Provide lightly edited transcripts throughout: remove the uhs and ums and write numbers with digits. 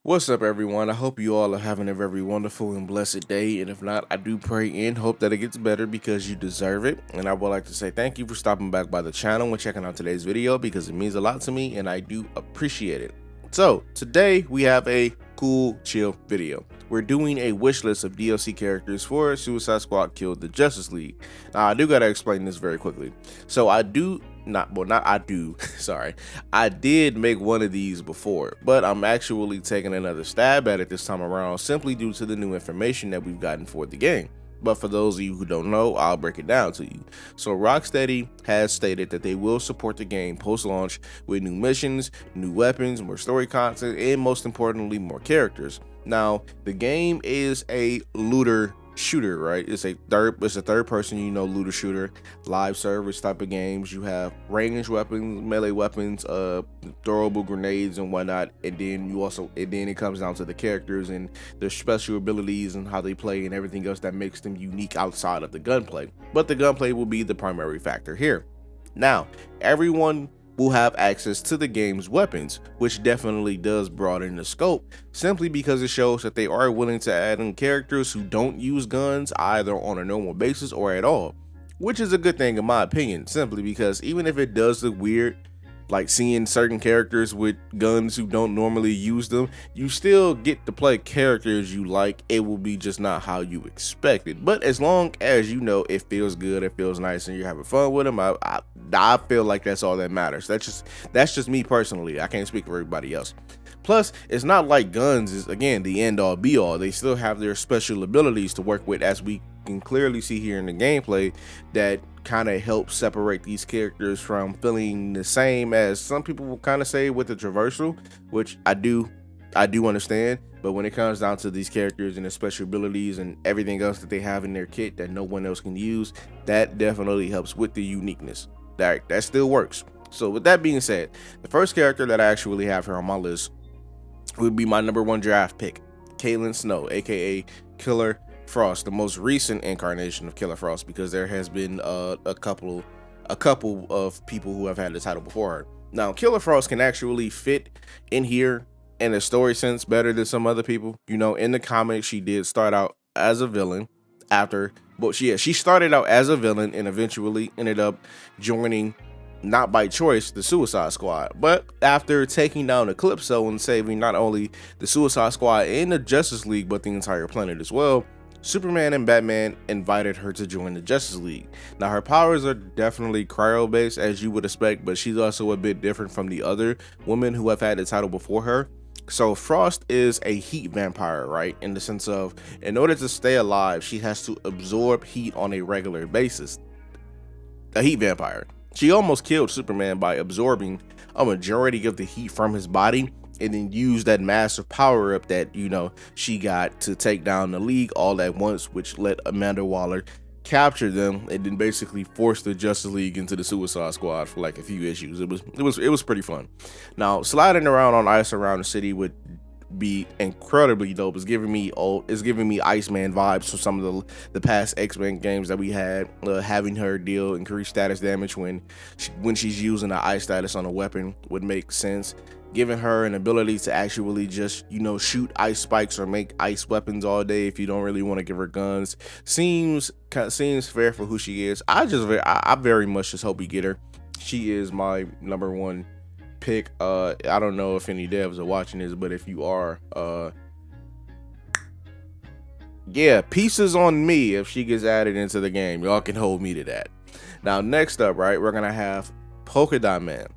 What's up, everyone? I hope you all are having a very wonderful and blessed day. And if not, I do pray and hope that it gets better because you deserve it. And I would like to say thank you for stopping back by the channel and checking out today's video because it means a lot to me and I do appreciate it. So, today we have a cool, chill video. We're doing a wish list of DLC characters for Suicide Squad Killed the Justice League. Now, I do gotta explain this very quickly. So, I did make one of these before, but I'm actually taking another stab at it this time around simply due to the new information that we've gotten for the game. But for those of you who don't know, I'll break it down to you. So Rocksteady has stated that they will support the game post-launch with new missions, new weapons, more story content, and most importantly, more characters. Now, the game is a looter shooter, right? It's a third person, looter shooter, live service type of games. You have ranged weapons, melee weapons, throwable grenades and whatnot, and then it comes down to the characters and their special abilities and how they play and everything else that makes them unique outside of the gunplay. But the gunplay will be the primary factor here. Now, everyone will have access to the game's weapons, which definitely does broaden the scope, simply because it shows that they are willing to add in characters who don't use guns either on a normal basis or at all, which is a good thing in my opinion, simply because even if it does look weird, like seeing certain characters with guns who don't normally use them, you still get to play characters you like. It will be just not how you expect it, but as long as you know it feels good, it feels nice, and you're having fun with them, I feel like that's all that matters. That's just me personally. I can't speak for everybody else. Plus, it's not like guns is, again, the end all be all. They still have their special abilities to work with, as we can clearly see here in the gameplay, that kind of help separate these characters from feeling the same as some people will kind of say with the traversal, which I do understand. But when it comes down to these characters and their special abilities and everything else that they have in their kit that no one else can use, that definitely helps with the uniqueness. That still works. So with that being said, the first character that I actually have here on my list would be my number one draft pick, Caitlin Snow, aka Killer Frost, the most recent incarnation of Killer Frost, because there has been a couple of people who have had the title before her. Now, Killer Frost can actually fit in here in a story sense better than some other people. In the comics, she did start out as a villain she started out as a villain and eventually ended up joining, not by choice, the Suicide Squad. But after taking down Eclipso and saving not only the Suicide Squad and the Justice League, but the entire planet as well, Superman and Batman invited her to join the Justice League. Now, her powers are definitely cryo-based, as you would expect, but she's also a bit different from the other women who have had the title before her. So Frost is a heat vampire, right? In the sense of, in order to stay alive, she has to absorb heat on a regular basis. A heat vampire. She almost killed Superman by absorbing a majority of the heat from his body and then used that massive power up that, she got to take down the League all at once, which let Amanda Waller capture them and then basically force the Justice League into the Suicide Squad for like a few issues. It was pretty fun. Now, sliding around on ice around the city would be incredibly dope. It's giving me Iceman vibes from some of the past X-Men games that we had. Having her deal increased status damage when she's using the ice status on a weapon would make sense. Giving her an ability to actually just, shoot ice spikes or make ice weapons all day if you don't really want to give her guns seems fair for who she is. I very much just hope we get her. She is my number one pick. I don't know if any devs are watching this, but if you are, yeah, pieces on me if she gets added into the game. Y'all can hold me to that. Now, next up, right, we're gonna have Polka-Dot Man.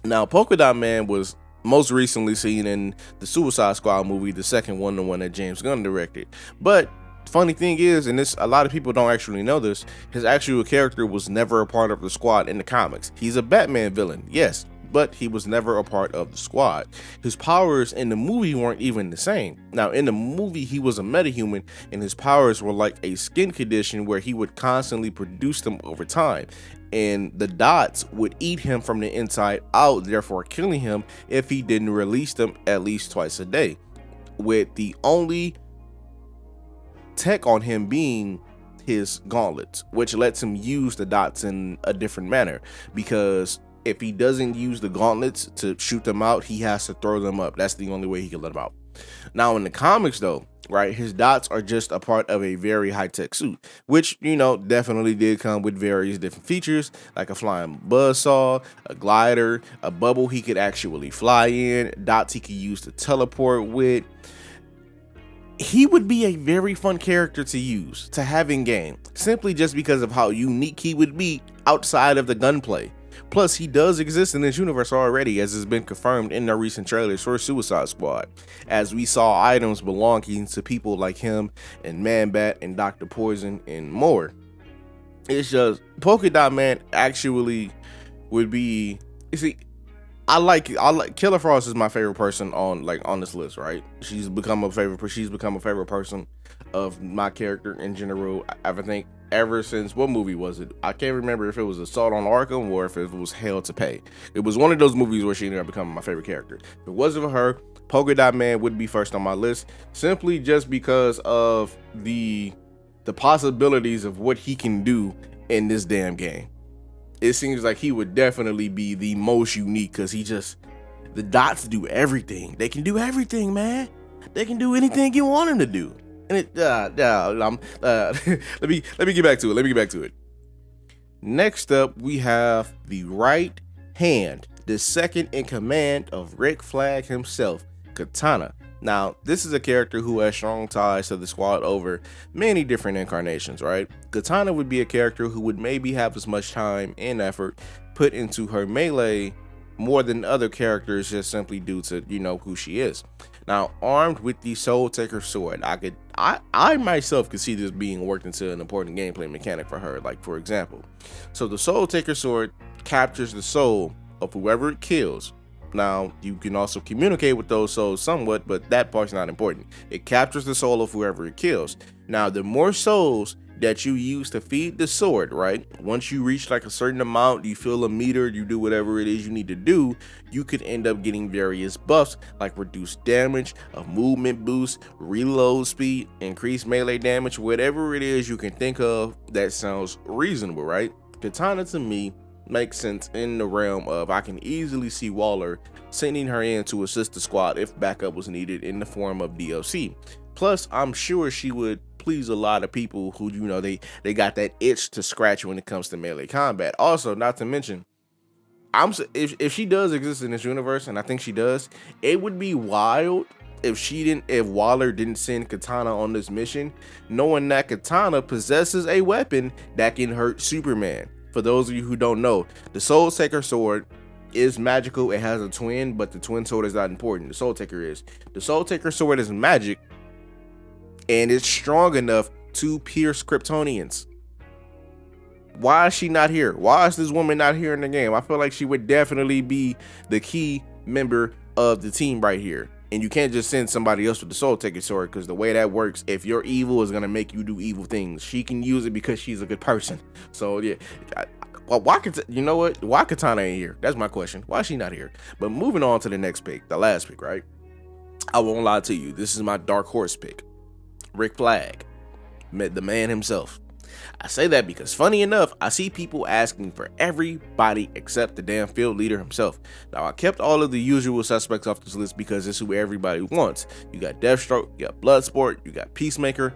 Now, Polka-Dot Man was most recently seen in the Suicide Squad movie, the second one, the one that James Gunn directed. But funny thing is, and a lot of people don't actually know this, his actual character was never a part of the squad in the comics. He's a Batman villain, yes, but he was never a part of the squad. His powers in the movie weren't even the same. Now, in the movie, he was a metahuman, and his powers were like a skin condition where he would constantly produce them over time. And the dots would eat him from the inside out, therefore killing him if he didn't release them at least twice a day, with the only tech on him being his gauntlets, which lets him use the dots in a different manner, because if he doesn't use the gauntlets to shoot them out, he has to throw them up. That's the only way he can let them out. Now in the comics though, right, his dots are just a part of a very high-tech suit, which, definitely did come with various different features, like a flying buzzsaw, a glider, a bubble he could actually fly in, dots he could use to teleport with. He would be a very fun character to use, to have in game, simply just because of how unique he would be outside of the gunplay. Plus, he does exist in this universe already, as has been confirmed in the recent trailers for Suicide Squad, as we saw items belonging to people like him and Man-Bat and Dr. Poison and more. It's just, Polka-Dot Man actually would be, you see, I like Killer Frost is my favorite person on this list, right? She's become a favorite person of my character in general. I think ever since, what movie was it? I can't remember if it was Assault on Arkham or if it was Hell to Pay. It was one of those movies where she ended up becoming my favorite character. If it wasn't for her, Polka-Dot Man would be first on my list, simply just because of the possibilities of what he can do in this damn game. It seems like he would definitely be the most unique, because the dots do everything. They can do everything, man. They can do anything you want them to do. And let me get back to it. Next up, we have the right hand, the second in command of Rick Flag himself, Katana. Now, this is a character who has strong ties to the squad over many different incarnations, right? Katana would be a character who would maybe have as much time and effort put into her melee more than other characters, just simply due to, who she is. Now, armed with the Soul Taker sword, I myself could see this being worked into an important gameplay mechanic for her. Like, for example, so the Soul Taker sword captures the soul of whoever it kills. Now, you can also communicate with those souls somewhat, but that part's not important. It captures the soul of whoever it kills. Now, the more souls that you use to feed the sword, right? Once you reach like a certain amount, you fill a meter, you do whatever it is you need to do, you could end up getting various buffs like reduced damage, a movement boost, reload speed, increased melee damage, whatever it is you can think of that sounds reasonable, right? Katana to me makes sense in the realm of, I can easily see Waller sending her in to assist the squad if backup was needed in the form of DLC. Plus, I'm sure she would please a lot of people who, they got that itch to scratch when it comes to melee combat. Also, not to mention, if she does exist in this universe, and I think she does, it would be wild if Waller didn't send Katana on this mission, knowing that Katana possesses a weapon that can hurt Superman. For those of you who don't know, the Soul Taker sword is magical. It has a twin, but the twin sword is not important. The Soul Taker is. The Soul Taker sword is magic, and it's strong enough to pierce Kryptonians. Why is she not here? Why is this woman not here in the game? I feel like she would definitely be the key member of the team right here. And you can't just send somebody else with the Soul Taker sword, because the way that works, if you're evil, is going to make you do evil things. She can use it because she's a good person. So yeah, why Katana ain't here? That's my question. Why is she not here? But moving on to the next pick, the last pick, right? I won't lie to you. This is my dark horse pick. Rick Flag, the man himself. I say that because, funny enough, I see people asking for everybody except the damn field leader himself. Now, I kept all of the usual suspects off this list because this is who everybody wants. You got Deathstroke, you got Bloodsport, you got Peacemaker.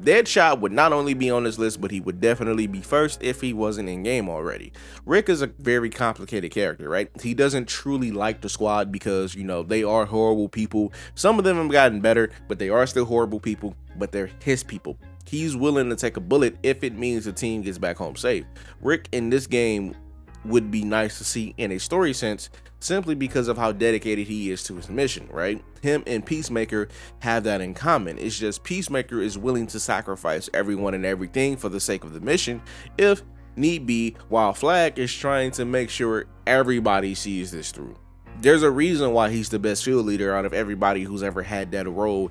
Deadshot would not only be on this list, but he would definitely be first if he wasn't in game already. Rick is a very complicated character, right? He doesn't truly like the squad because, they are horrible people. Some of them have gotten better, but they are still horrible people, but they're his people. He's willing to take a bullet if it means the team gets back home safe. Rick in this game would be nice to see in a story sense, simply because of how dedicated he is to his mission, right? Him and Peacemaker have that in common. It's just Peacemaker is willing to sacrifice everyone and everything for the sake of the mission, if need be, while Flag is trying to make sure everybody sees this through. There's a reason why he's the best field leader out of everybody who's ever had that role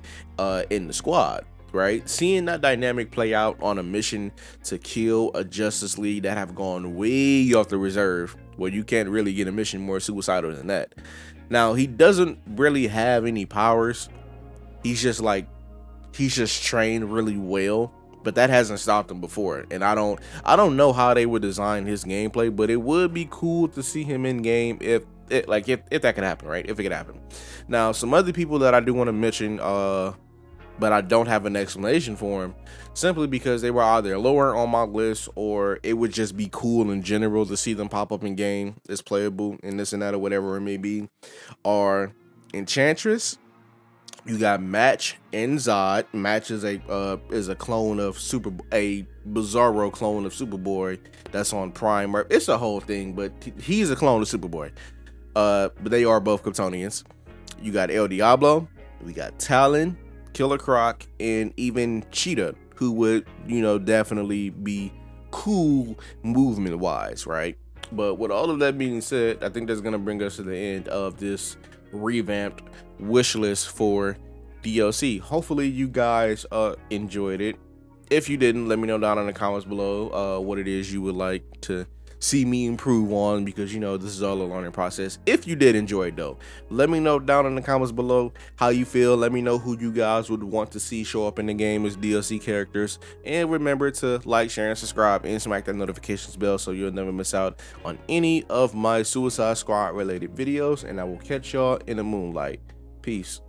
in the squad. Right? Seeing that dynamic play out on a mission to kill a Justice League that have gone way off the reserve, where you can't really get a mission more suicidal than that. Now, he doesn't really have any powers. He's just trained really well, but that hasn't stopped him before. And I don't know how they would design his gameplay, but it would be cool to see him in game if if that could happen, right? If it could happen. Now, some other people that I do want to mention, but I don't have an explanation for them, simply because they were either lower on my list or it would just be cool in general to see them pop up in game as playable and this and that or whatever it may be, are Enchantress. You got Match and Zod. Match is a clone of a Bizarro clone of Superboy that's on Prime. It's a whole thing, but he's a clone of Superboy. But they are both Kryptonians. You got El Diablo. We got Talon, Killer Croc, and even Cheetah, who would, definitely be cool movement wise, right? But with all of that being said, I think that's gonna bring us to the end of this revamped wish list for DLC. Hopefully you guys enjoyed it. If you didn't, let me know down in the comments below what it is you would like to see me improve on, because this is all a learning process. If you did enjoy it though, let me know down in the comments below how you feel. Let me know who you guys would want to see show up in the game as DLC characters, and remember to like, share, and subscribe, and smack that notifications bell so you'll never miss out on any of my Suicide Squad related videos. And I will catch y'all in the moonlight. Peace.